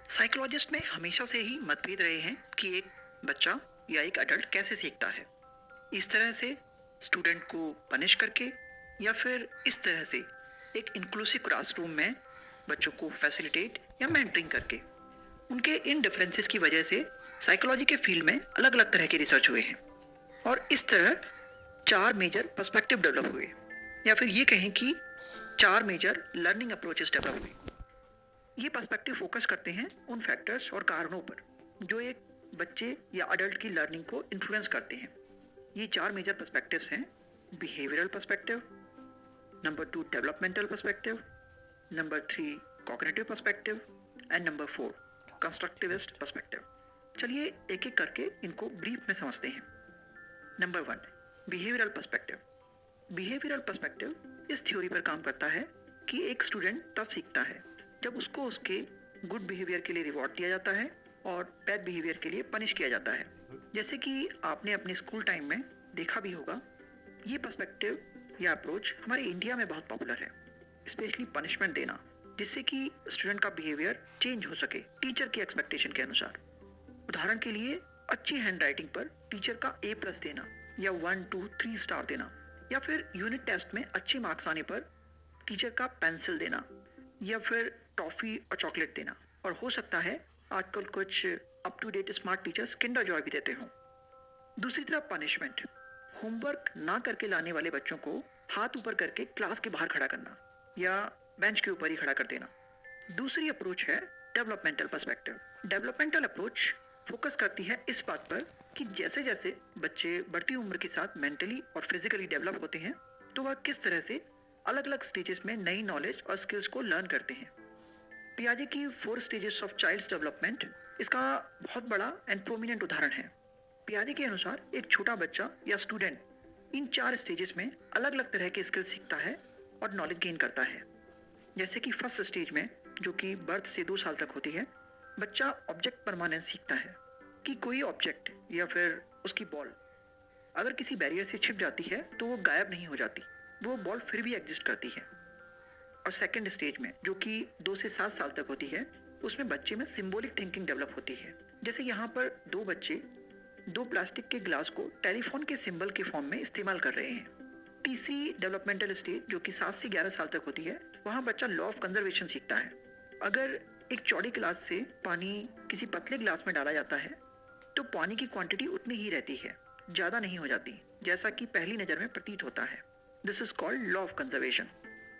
Psychologist में हमेशा से ही मतभेद रहे हैं कि एक बच्चा या एक अडल्ट कैसे सीखता है। इस तरह से स्टूडेंट को पनिश करके या फिर इस तरह से एक इंक्लूसिव क्लासरूम में बच्चों को फैसिलिटेट या मेंटरिंग करके। उनके इन डिफरेंसेस की वजह से साइकोलॉजी के फील्ड में अलग अलग तरह के रिसर्च हुए हैं और इस तरह चार मेजर पर्सपेक्टिव डेवलप हुए, या फिर ये कहें कि चार मेजर लर्निंग अप्रोचेस डेवलप हुए। ये पर्सपेक्टिव फोकस करते हैं उन फैक्टर्स और कारणों पर जो एक बच्चे या अडल्ट की लर्निंग को इन्फ्लुएंस करते हैं। ये चार मेजर पर्सपेक्टिव्स हैं: behavioural perspective, number 2 developmental perspective, number 3 cognitive perspective and number 4 constructivist perspective. चलिए एक एक करके इनको ब्रीफ में समझते हैं। Number 1, behavioural perspective. Behavioural perspective इस थ्योरी पर काम करता है कि एक स्टूडेंट तब सीखता है जब उसको उसके गुड बिहेवियर के लिए रिवॉर्ड दिया जाता है और बैड बिहेवियर के लिए पनिश किया जाता है। जैसे कि आपने अपने स्कूल टाइम में देखा भी होगा, ये पर्सपेक्टिव या अप्रोच हमारे इंडिया में बहुत पॉपुलर है, स्पेशली पनिशमेंट देना, जिससे कि स्टूडेंट का बिहेवियर चेंज हो सके टीचर की एक्सपेक्टेशन के अनुसार। उदाहरण के लिए अच्छी हैंड राइटिंग पर टीचर का A+ देना या 1, 2, 3 स्टार देना, या फिर यूनिट टेस्ट में अच्छे मार्क्स आने पर टीचर का पेंसिल देना या फिर टॉफी और चॉकलेट देना। और हो सकता है आजकल कुछ up to date smart teachers Kinder Joy भी देते हों। दूसरी तरफ पनिशमेंट, होमवर्क ना करके लाने वाले बच्चों को हाथ ऊपर करके क्लास के बाहर खड़ा करना या बेंच के ऊपर ही खड़ा कर देना। दूसरी अप्रोच है developmental perspective. Developmental approach focus करती है इस बात पर कि जैसे जैसे बच्चे बढ़ती उम्र के साथ मेंटली और फिजिकली डेवलप होते हैं तो वह किस तरह से अलग अलग स्टेजेस में नई नॉलेज और स्किल्स को लर्न करते हैं। पियाजे की 4 स्टेजेस ऑफ चाइल्ड्स डेवलपमेंट इसका बहुत बड़ा एंड प्रोमिनेंट उदाहरण है। पियाजे के अनुसार एक छोटा बच्चा या स्टूडेंट इन 4 स्टेजेस में अलग अलग तरह के स्किल्स सीखता है और नॉलेज गेन करता है। जैसे कि फर्स्ट स्टेज में, जो कि बर्थ से 2 साल तक होती है, बच्चा ऑब्जेक्ट परमानेंस सीखता है कि कोई ऑब्जेक्ट या फिर उसकी बॉल अगर किसी बैरियर से छिप जाती है तो वो गायब नहीं हो जाती, वो बॉल फिर भी एग्जिस्ट करती है। और सेकंड स्टेज में, जो कि 2 से 7 साल तक होती है, उसमें बच्चे में सिंबॉलिक थिंकिंग डेवलप होती है। जैसे यहाँ पर 2 बच्चे 2 प्लास्टिक के ग्लास को टेलीफोन के सिंबल के फॉर्म में इस्तेमाल कर रहे हैं। तीसरी डेवलपमेंटल स्टेज, जो कि 7 से 11 साल तक होती है, वहाँ बच्चा लॉ ऑफ कंजर्वेशन सीखता है। अगर एक चौड़ी ग्लास से पानी किसी पतले ग्लास में डाला जाता है तो पानी की क्वांटिटी उतनी ही रहती है, ज़्यादा नहीं हो जाती, जैसा कि पहली नज़र में प्रतीत होता है। This is called law of conservation.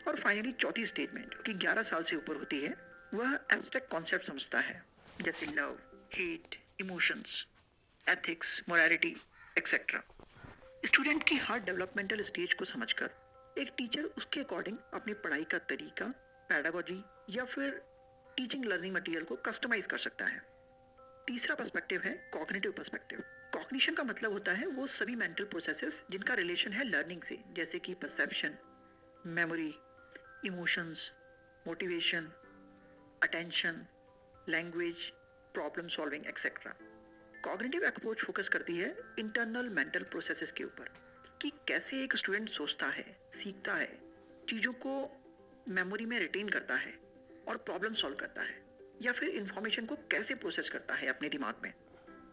और फाइनली चौथी स्टेज में, जो कि 11 साल से ऊपर होती है, वह एब्स्ट्रैक्ट कॉन्सेप्ट समझता है, जैसे love, hate, emotions, ethics, morality etcetera. Student की हर डेवलपमेंटल स्टेज को समझकर एक टीचर उसके अकॉर्डिंग अपनी पढ़ाई का तरीका, पैडागोजी या फिर टीचिंग लर्निंग मटेरियल को कस्टमाइज कर सकता है। तीसरा पर्सपेक्टिव है कॉग्निटिव पर्सपेक्टिव। कॉग्निशन का मतलब होता है वो सभी मेंटल प्रोसेसेस जिनका रिलेशन है लर्निंग से, जैसे कि perception, memory, emotions, motivation, attention, language, problem solving etcetera. Cognitive approach focus करती है इंटरनल मेंटल प्रोसेसेस के ऊपर कि कैसे एक स्टूडेंट सोचता है, सीखता है, चीज़ों को मेमोरी में रिटेन करता है और प्रॉब्लम सॉल्व करता है, या फिर इंफॉर्मेशन को कैसे प्रोसेस करता है अपने दिमाग में।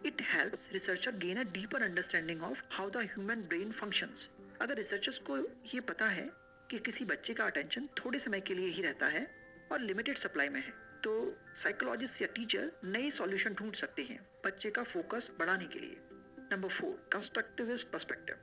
It helps researcher gain a deeper understanding of how the human brain functions. अगर रिसर्चर्स को ये पता है कि किसी बच्चे का अटेंशन थोड़े समय के लिए ही रहता है और लिमिटेड सप्लाई में है, तो साइकोलॉजिस्ट या टीचर नए सॉल्यूशन ढूंढ सकते हैं बच्चे का फोकस बढ़ाने के लिए। Number 4, constructivist perspective.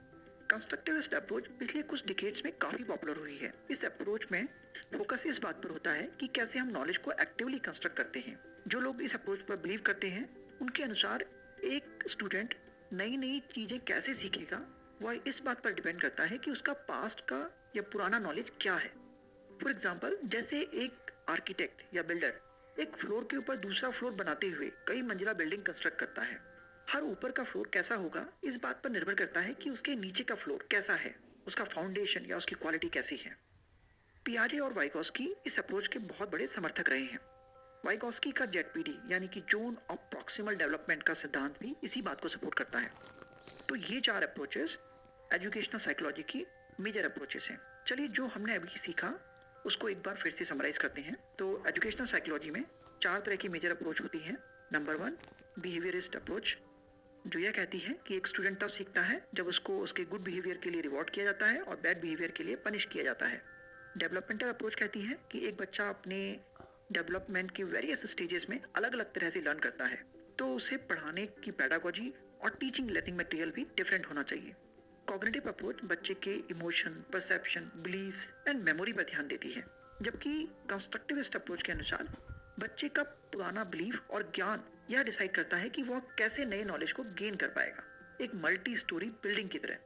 Constructivist approach पिछले कुछ डिकेड्स में काफ़ी पॉपुलर हुई है। इस अप्रोच में फोकस इस बात पर होता है कि कैसे हम नॉलेज को एक्टिवली कंस्ट्रक्ट करते हैं। जो लोग इस अप्रोच पर बिलीव करते हैं, उनके अनुसार एक स्टूडेंट नई नई चीज़ें कैसे सीखेगा वह इस बात पर डिपेंड करता है कि उसका पास्ट का या पुराना नॉलेज क्या है। फॉर एग्जाम्पल, जैसे एक आर्किटेक्ट या बिल्डर एक फ्लोर के ऊपर दूसरा फ्लोर बनाते हुए कई मंजिला बिल्डिंग कंस्ट्रक्ट करता है। हर ऊपर का फ्लोर कैसा होगा इस बात पर निर्भर करता है कि उसके नीचे का फ्लोर कैसा है, उसका फाउंडेशन या उसकी क्वालिटी कैसी है। पियाजे और वाइगोस्की इस अप्रोच के बहुत बड़े समर्थक रहे हैं। वाइगोस्की का जेडपीडी यानी कि जोन ऑफ प्रॉक्सिमल डेवलपमेंट का सिद्धांत भी इसी बात को सपोर्ट करता है। तो ये 4 अप्रोचेस एजुकेशनल साइकोलॉजी की मेजर अप्रोचेस हैं। चलिए जो हमने अभी सीखा उसको एक बार फिर से समराइज करते हैं। तो एजुकेशनल साइकोलॉजी में 4 तरह की मेजर अप्रोच होती हैं। नंबर 1, बिहेवियरिस्ट अप्रोच, जो यह कहती है कि एक स्टूडेंट तब सीखता है जब उसको उसके गुड बिहेवियर के लिए रिवॉर्ड किया जाता है और बैड बिहेवियर के लिए पनिश किया जाता है। डेवलपमेंटल अप्रोच कहती है कि एक बच्चा अपने डेवलपमेंट के वेरियस स्टेजेस में अलग अलग तरह से लर्न करता है, तो उसे पढ़ाने की पेडागोजी और टीचिंग लर्निंग मटेरियल भी डिफरेंट होना चाहिए। कॉग्निटिव अप्रोच बच्चे के emotion, perception, beliefs and memory पर ध्यान देती है, जबकि कंस्ट्रक्टिविस्ट अप्रोच के अनुसार बच्चे का पुराना बिलीफ और ज्ञान यह डिसाइड करता है कि वह कैसे नए नॉलेज को गेन कर पाएगा, एक मल्टी स्टोरी बिल्डिंग की तरह।